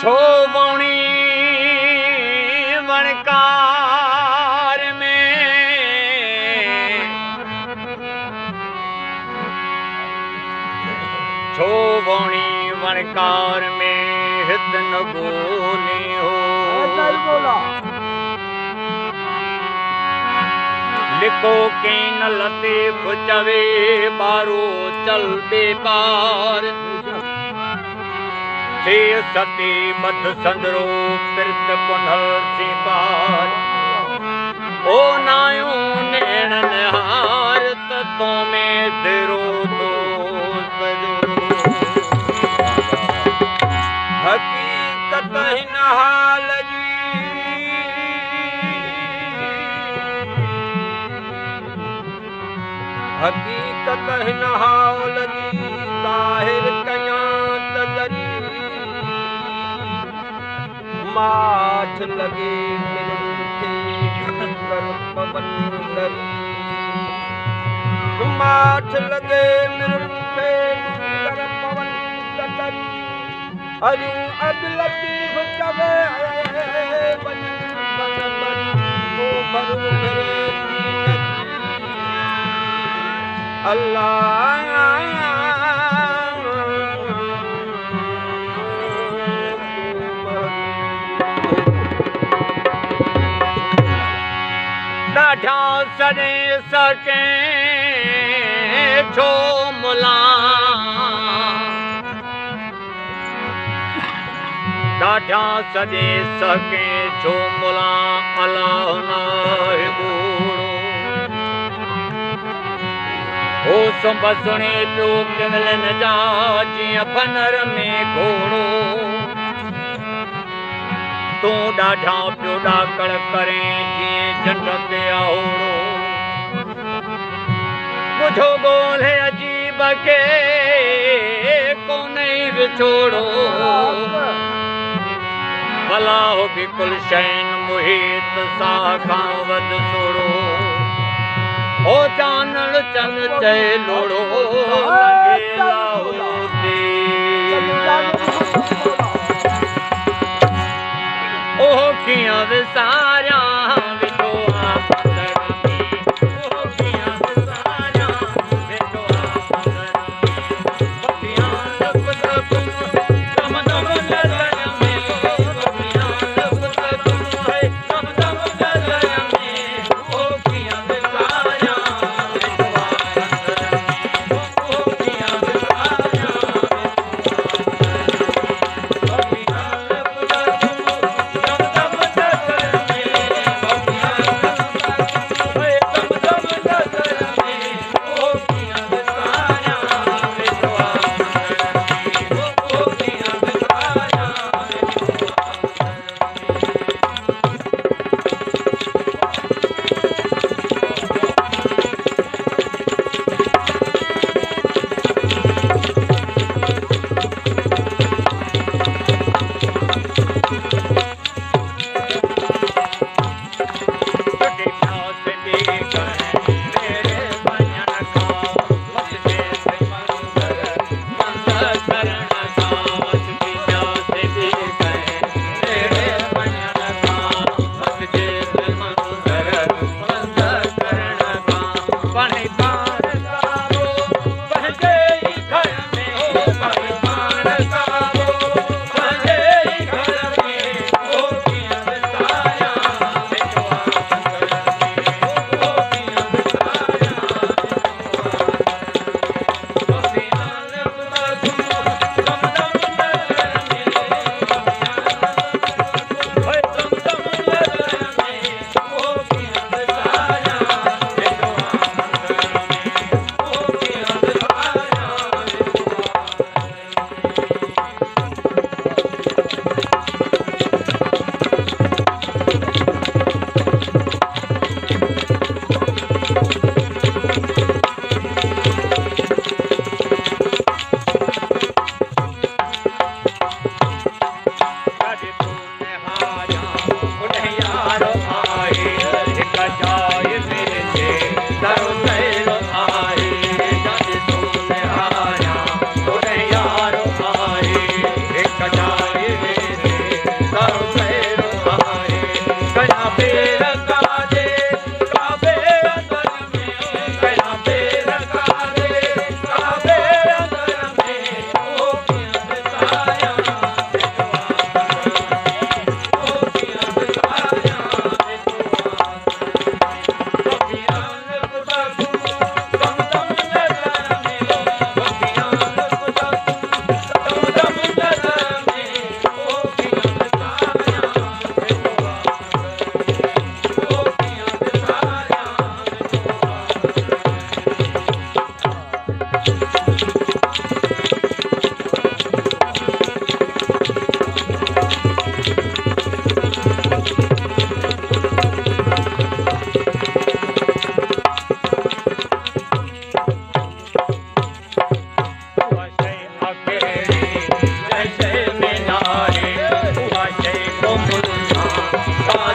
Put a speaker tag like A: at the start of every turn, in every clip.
A: छोवणी वणकार में छोवणी वणकार में हित न बोले हो लिखो के न लतीफ चवे बारो चल बेपार से सती मध संदरो पिरत पुनल से पार ओ नायो नैण निहार तो में दिरो तो हकीकत हिन हाल जी हकीकत हिन हाल जी ज़ाहिर कयां तजरी माठ लगे मिलते कर पवन दरी माठ लगे मिलते कर पवन दरी अरु अद लतीफ चवे बन तो भरू मेरे अल्लाह ॾाढा सॾे सके छो मुला ॾाढा सॾे सके छो मुला अलाह नाहे बूढ़ो हो संबसणे पियो किमलन जा जीअं फनर में घोड़ो तू ॾाढा पियो ॾाकड़ करे जीअं झंड ते आओड़ो ॿुधो ॻोल्हे अजीब खे कोन्हे विछोड़ो भला हो बि कुल शयुनि मुहित सां खां वध सोड़ो ओ जानण चन चए लोड़ो लॻे लाहो ते ओह कीअं विसारियां विठो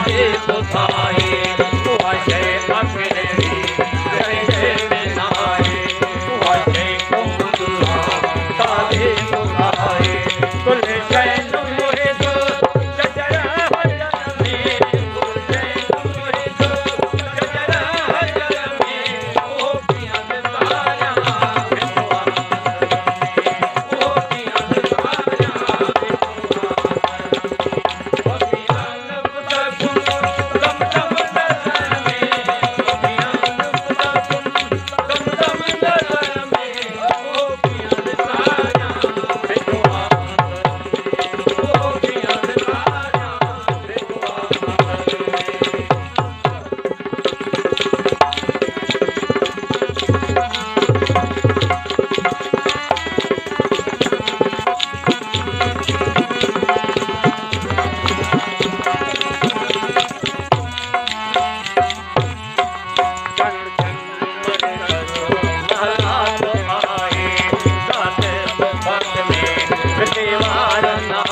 A: साधे सुधाए वशे अग्नि जय जय विनाए वशे कुमुदुला साधे सुधाए गुलशन मोहित जजर हजर में गुलशन मोहित जजर हजर में गोपियां सारा देवारना